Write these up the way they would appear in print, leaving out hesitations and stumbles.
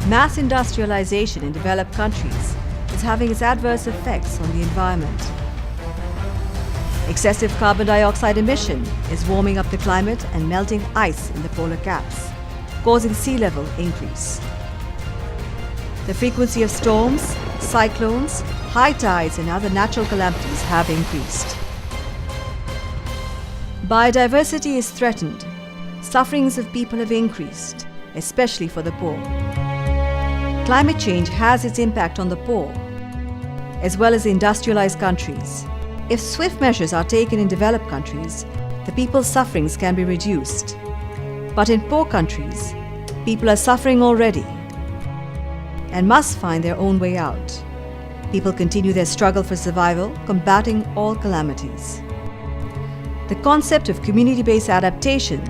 Mass industrialization in developed countries is having its adverse effects on the environment. Excessive carbon dioxide emission is warming up the climate and melting ice in the polar caps, causing sea level increase. The frequency of storms, cyclones, high tides and other natural calamities have increased. Biodiversity is threatened. Sufferings of people have increased, especially for the poor. Climate change has its impact on the poor, as well as the industrialized countries. If swift measures are taken in developed countries, the people's sufferings can be reduced. But in poor countries, people are suffering already and must find their own way out. People continue their struggle for survival, combating all calamities. The concept of community-based adaptation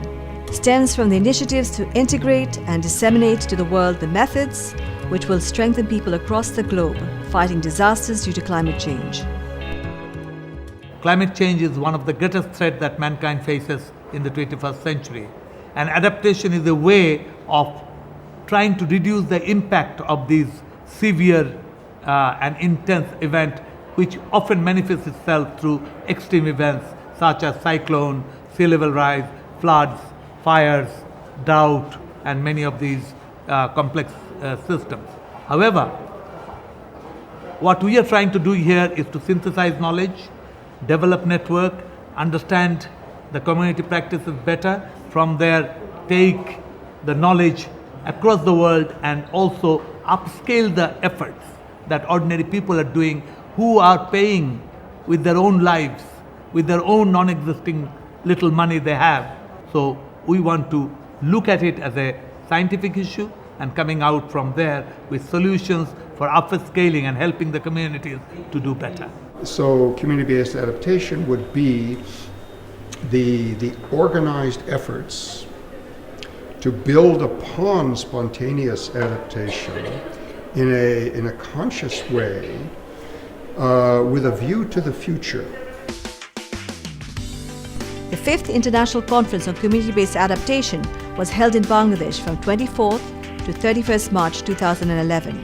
stems from the initiatives to integrate and disseminate to the world the methods which will strengthen people across the globe fighting disasters due to climate change. Climate change is one of the greatest threats that mankind faces in the 21st century. And adaptation is a way of trying to reduce the impact of these severe and intense events, which often manifests itself through extreme events such as cyclone, sea level rise, floods, fires, drought, and many of these complex systems. However, what we are trying to do here is to synthesize knowledge, develop network, understand the community practices better, from there take the knowledge across the world and also upscale the efforts that ordinary people are doing who are paying with their own lives, with their own non-existing little money they have. So we want to look at it as a scientific issue and coming out from there with solutions for upscaling and helping the communities to do better. So community-based adaptation would be the organized efforts to build upon spontaneous adaptation in a conscious way with a view to the future. The 5th International Conference on Community-Based Adaptation was held in Bangladesh from 24th to 31st March 2011.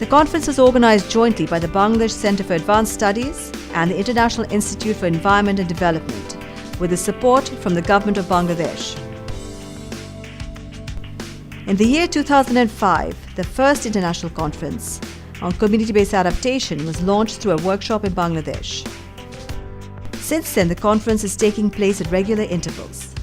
The conference was organized jointly by the Bangladesh Center for Advanced Studies and the International Institute for Environment and Development, with the support from the government of Bangladesh. In the year 2005, the first international conference on community-based adaptation was launched through a workshop in Bangladesh. Since then, the conference is taking place at regular intervals.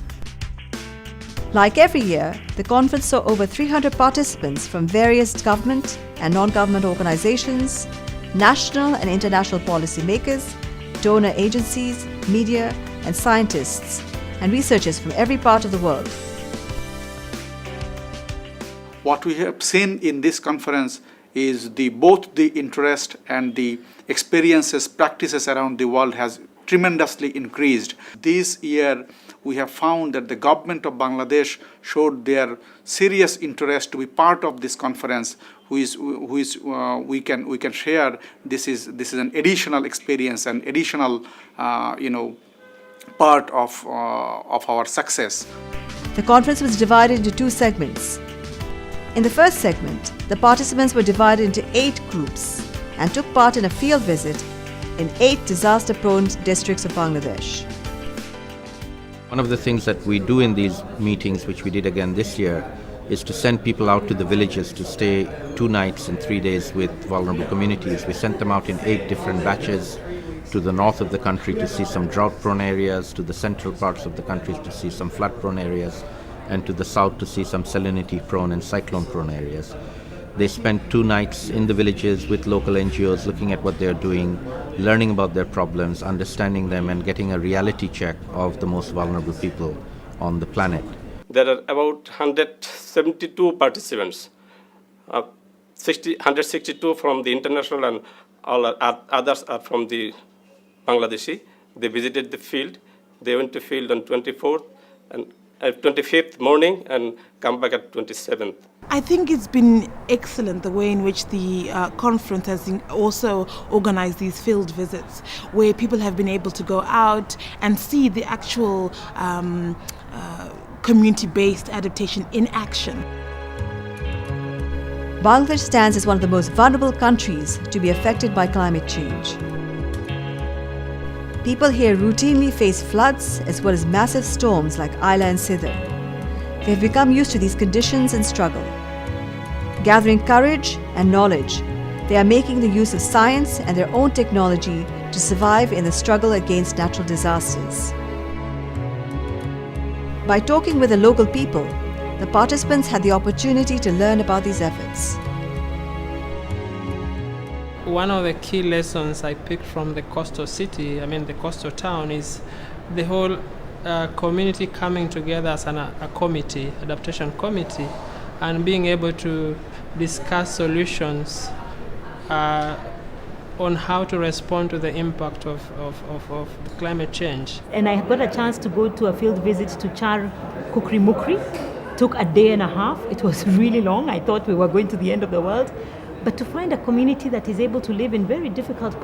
Like every year, the conference saw over 300 participants from various government and non-government organizations, national and international policymakers, donor agencies, media, and scientists, and researchers from every part of the world. What we have seen in this conference is both the interest and the experiences, practices around the world has tremendously increased. This year, we have found that the government of Bangladesh showed their serious interest to be part of this conference, we can share. This is an additional experience, an additional part of our success. The conference was divided into 2 segments. In the first segment, the participants were divided into 8 groups and took part in a field visit in 8 disaster-prone districts of Bangladesh. One of the things that we do in these meetings, which we did again this year, is to send people out to the villages to stay 2 nights and 3 days with vulnerable communities. We sent them out in 8 different batches to the north of the country to see some drought-prone areas, to the central parts of the country to see some flood-prone areas, and to the south to see some salinity-prone and cyclone-prone areas. They spent 2 nights in the villages with local NGOs, looking at what they're doing, learning about their problems, understanding them, and getting a reality check of the most vulnerable people on the planet. There are about 172 participants, 162 from the international and all others are from the Bangladeshi. They visited the field. They went to field on 24th and 25th morning and come back at 27th. I think it's been excellent the way in which the conference has also organized these field visits, where people have been able to go out and see the actual community-based adaptation in action. Bangladesh stands as one of the most vulnerable countries to be affected by climate change. People here routinely face floods as well as massive storms like Ayla and Sidr. They have become used to these conditions and struggle. Gathering courage and knowledge, they are making the use of science and their own technology to survive in the struggle against natural disasters. By talking with the local people, the participants had the opportunity to learn about these efforts. One of the key lessons I picked from the coastal city, the coastal town, is the whole community coming together as a committee, adaptation committee, and being able to discuss solutions on how to respond to the impact of climate change. And I got a chance to go to a field visit to Char Kukri Mukri. Took a day and a half. It was really long. I thought we were going to the end of the world. But to find a community that is able to live in very difficult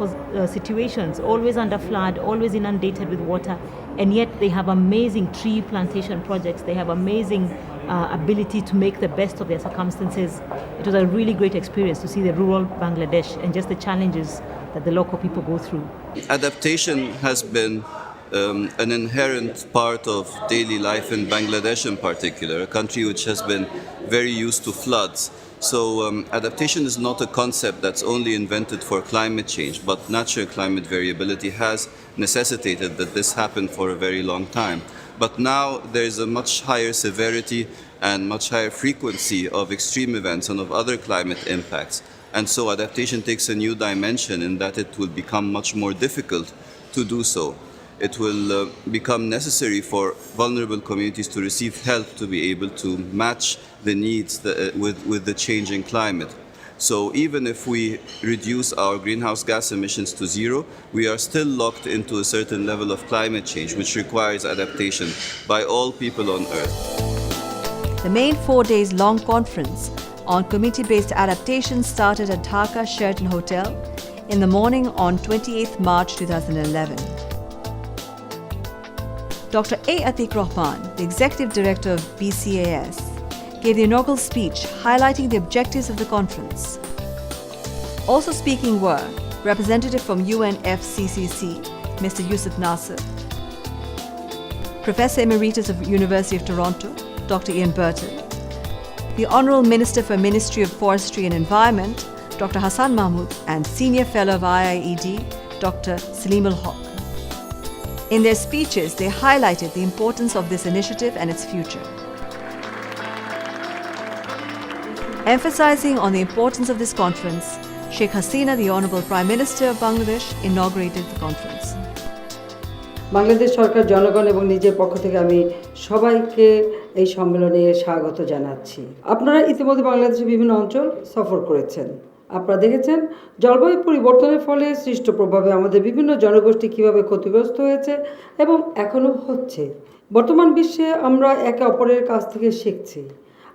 situations, always under flood, always inundated with water, and yet they have amazing tree plantation projects. They have amazing ability to make the best of their circumstances. It was a really great experience to see the rural Bangladesh and just the challenges that the local people go through. Adaptation has been an inherent part of daily life in Bangladesh in particular, a country which has been very used to floods. So adaptation is not a concept that's only invented for climate change, but natural climate variability has necessitated that this happen for a very long time. But now there is a much higher severity and much higher frequency of extreme events and of other climate impacts. And so adaptation takes a new dimension in that it will become much more difficult to do so. It will become necessary for vulnerable communities to receive help to be able to match the needs with the changing climate. So even if we reduce our greenhouse gas emissions to zero, we are still locked into a certain level of climate change, which requires adaptation by all people on Earth. The main 4 days long conference on community-based adaptation started at Dhaka Sheraton Hotel in the morning on 28th March 2011. Dr. A. Atiq Rahman, the Executive Director of BCAS, gave the inaugural speech highlighting the objectives of the conference. Also speaking were Representative from UNFCCC, Mr. Yusuf Nasser, Professor Emeritus of University of Toronto, Dr. Ian Burton, the Honourable Minister for Ministry of Forestry and Environment, Dr. Hassan Mahmood, and Senior Fellow of IIED, Dr. Salim Al-Haq. In their speeches, they highlighted the importance of this initiative and its future. Emphasizing on the importance of this conference, Sheikh Hasina, the Honorable Prime Minister of Bangladesh, inaugurated the conference. Bangladesh সরকার জনগণ এবং নিজের পক্ষ থেকে আমি সবাইকে এই সম্মেলনে স্বাগত জানাচ্ছি। আপনারা ইতিমধ্যে বাংলাদেশের বিভিন্ন অঞ্চল সফর করেছেন। আপনারা দেখেছেন জলবায়ু পরিবর্তনের ফলে সৃষ্ট প্রভাবে আমাদের বিভিন্ন জনগোষ্ঠী কিভাবে ক্ষতিগ্রস্ত হয়েছে এবং এখনো হচ্ছে। বর্তমান বিশ্বে আমরা একে অপরের কাছ থেকে শিখছি।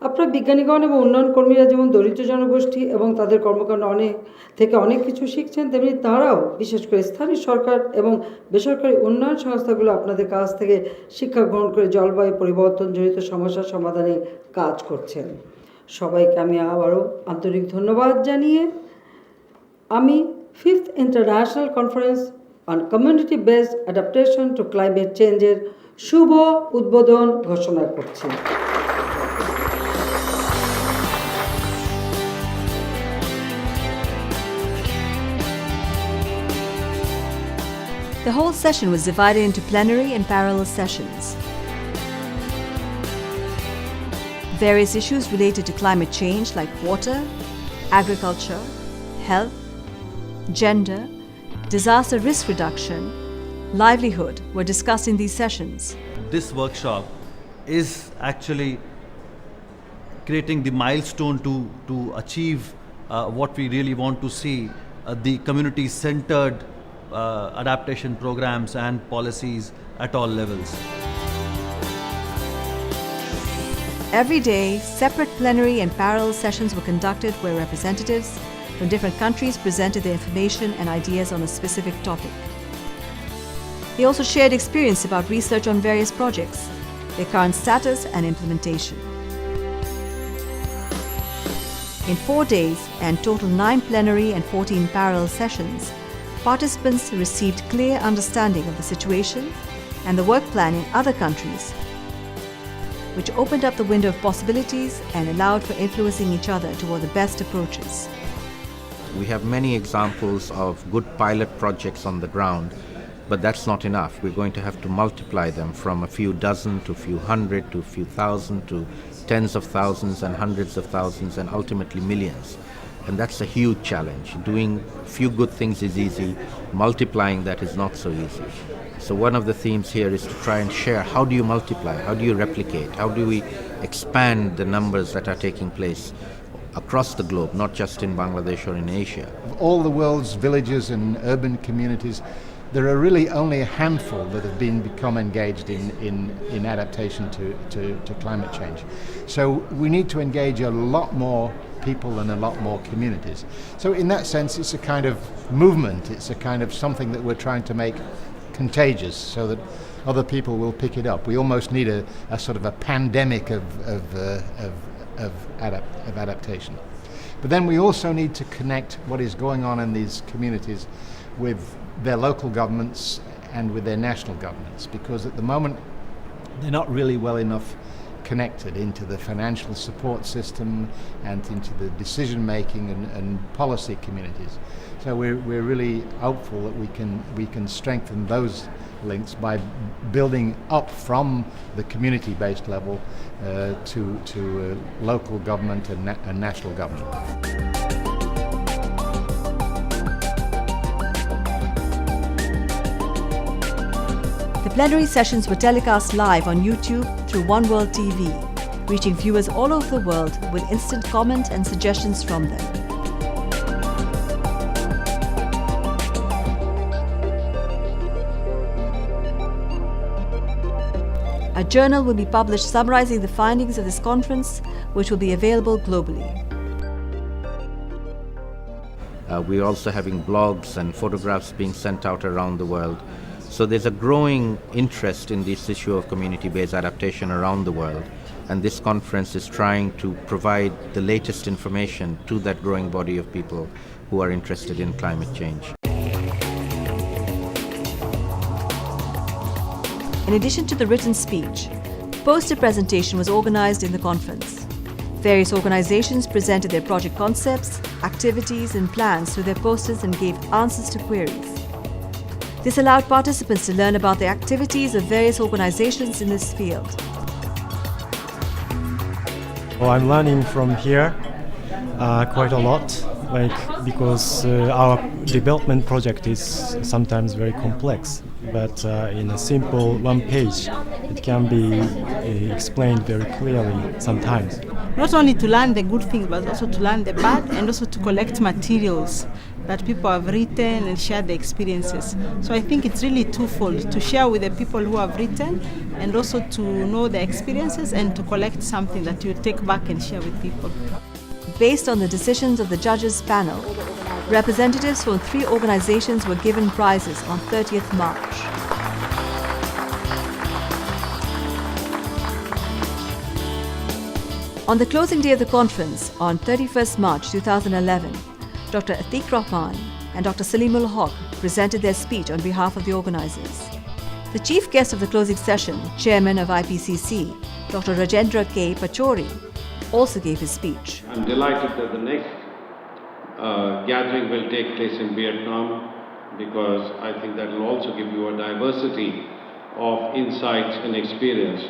আপনারা বিজ্ঞানীগণ এবং উন্নয়ন কর্মীরা যেমন দরিদ্র জনগোষ্ঠী এবং তাদের কর্মকাণ্ড অনেক কিছু শিখছেন, তেমনি তারাও বিশেষ করে স্থানীয় সরকার এবং বেসরকারি উন্নয়ন সংস্থাগুলো আপনাদের কাছ থেকে শিক্ষা গ্রহণ করে জলবায়ু পরিবর্তন জনিত সমস্যার সমাধানে কাজ করছেন। সবাইকে আমি আবারও আন্তরিক ধন্যবাদ জানিয়ে আমি 5th international conference on community based adaptation to climate চেঞ্জের শুভ উদ্বোধন ঘোষণা করছি। The whole session was divided into plenary and parallel sessions. Various issues related to climate change like water, agriculture, health, gender, disaster risk reduction, livelihood were discussed in these sessions. This workshop is actually creating the milestone to achieve what we really want to see, the community-centered adaptation programs and policies at all levels. Every day, separate plenary and parallel sessions were conducted where representatives from different countries presented their information and ideas on a specific topic. They also shared experience about research on various projects, their current status and implementation. In 4 days and total 9 plenary and 14 parallel sessions, participants received clear understanding of the situation and the work plan in other countries, which opened up the window of possibilities and allowed for influencing each other toward the best approaches. We have many examples of good pilot projects on the ground, but that's not enough. We're going to have to multiply them from a few dozen to a few hundred to a few thousand to tens of thousands and hundreds of thousands and ultimately millions. And that's a huge challenge. Doing a few good things is easy, multiplying that is not so easy. So one of the themes here is to try and share how do you multiply, how do you replicate, how do we expand the numbers that are taking place across the globe, not just in Bangladesh or in Asia. Of all the world's villages and urban communities, there are really only a handful that have become engaged in adaptation to climate change. So we need to engage a lot more people and a lot more communities. So in that sense, it's a kind of movement. It's a kind of something that we're trying to make contagious so that other people will pick it up. We almost need a sort of a pandemic of adaptation. But then we also need to connect what is going on in these communities with their local governments and with their national governments, because at the moment they're not really well enough connected into the financial support system and into the decision making and policy communities. So we're really hopeful that we can strengthen those links by building up from the community-based level to local government and national government. The plenary sessions were telecast live on YouTube through One World TV, reaching viewers all over the world with instant comment and suggestions from them. A journal will be published summarizing the findings of this conference, which will be available globally. We're also having blogs and photographs being sent out around the world. So there's a growing interest in this issue of community-based adaptation around the world. And this conference is trying to provide the latest information to that growing body of people who are interested in climate change. In addition to the written speech, poster presentation was organized in the conference. Various organizations presented their project concepts, activities, and plans through their posters and gave answers to queries. This allowed participants to learn about the activities of various organizations in this field. Well, I'm learning from here quite a lot, because our development project is sometimes very complex, but in a simple one page, it can be explained very clearly sometimes. Not only to learn the good things, but also to learn the bad, and also to collect materials that people have written and share the experiences. So I think it's really twofold, to share with the people who have written and also to know the experiences and to collect something that you take back and share with people. Based on the decisions of the judges panel, representatives from 3 organizations were given prizes on 30th March. On the closing day of the conference, on 31st March 2011, Dr. Atiq Rahman and Dr. Salimul Haq presented their speech on behalf of the organizers. The chief guest of the closing session, Chairman of IPCC, Dr. Rajendra K. Pachori, also gave his speech. I'm delighted that the next gathering will take place in Vietnam, because I think that will also give you a diversity of insights and experience,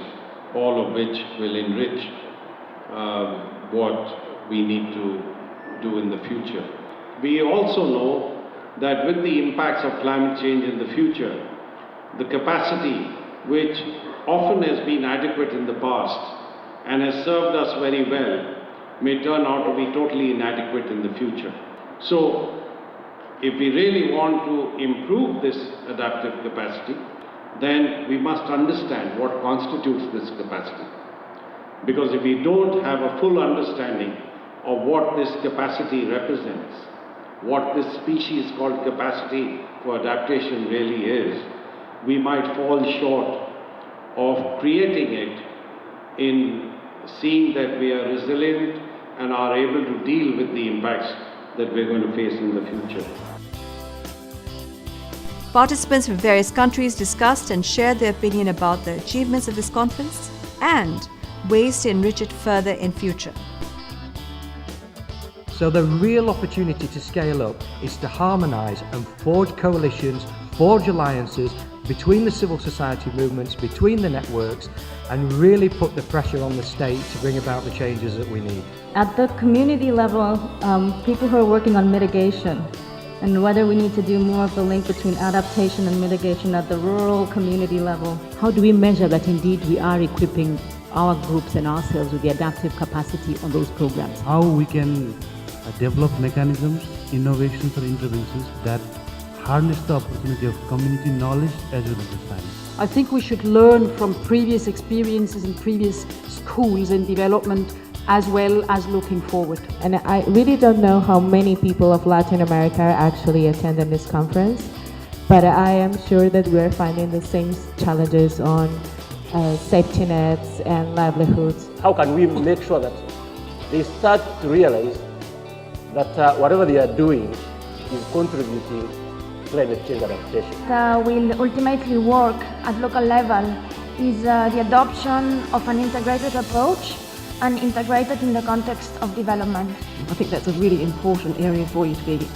all of which will enrich what we need to do in the future. We also know that with the impacts of climate change in the future, the capacity which often has been adequate in the past and has served us very well may turn out to be totally inadequate in the future. So, if we really want to improve this adaptive capacity, then we must understand what constitutes this capacity. Because if we don't have a full understanding of what this capacity represents, what this species called capacity for adaptation really is, we might fall short of creating it in seeing that we are resilient and are able to deal with the impacts that we're going to face in the future. Participants from various countries discussed and shared their opinion about the achievements of this conference and ways to enrich it further in future. So the real opportunity to scale up is to harmonise and forge coalitions, forge alliances between the civil society movements, between the networks, and really put the pressure on the state to bring about the changes that we need. At the community level, people who are working on mitigation, and whether we need to do more of the link between adaptation and mitigation at the rural community level. How do we measure that indeed we are equipping our groups and ourselves with the adaptive capacity on those programs? How we can develop mechanisms, innovations or interventions that harness the opportunity of community knowledge as well as the science. I think we should learn from previous experiences in previous schools and development as well as looking forward. And I really don't know how many people of Latin America actually attended this conference, but I am sure that we're finding the same challenges on safety nets and livelihoods. How can we make sure that they start to realize that whatever they are doing is contributing to climate change adaptation? That will ultimately work at local level is the adoption of an integrated approach and integrated in the context of development. I think that's a really important area for you to be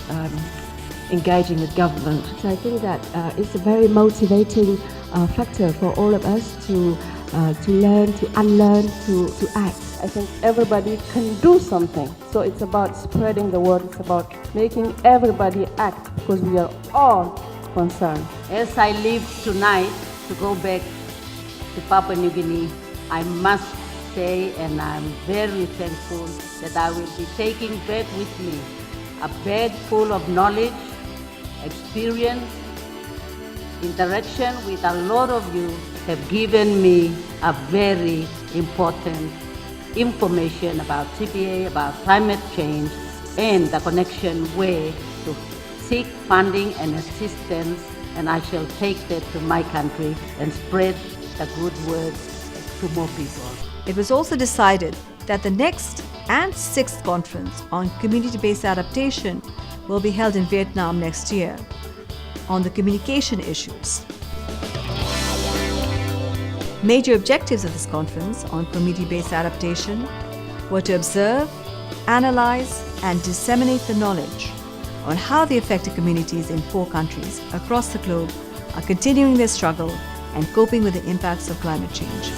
engaging with government. So I think that it's a very motivating factor for all of us to learn, to unlearn, to act. I think everybody can do something. So it's about spreading the word. It's about making everybody act because we are all concerned. As I leave tonight to go back to Papua New Guinea, I must say, and I'm very thankful that I will be taking back with me a bag full of knowledge, experience, interaction with a lot of you have given me a very important information about CBA, about climate change, and the connection way to seek funding and assistance, and I shall take that to my country and spread the good word to more people. It was also decided that the next and 6th conference on community-based adaptation will be held in Vietnam next year on the communication issues. Major objectives of this conference on community-based adaptation were to observe, analyze, and disseminate the knowledge on how the affected communities in 4 countries across the globe are continuing their struggle and coping with the impacts of climate change.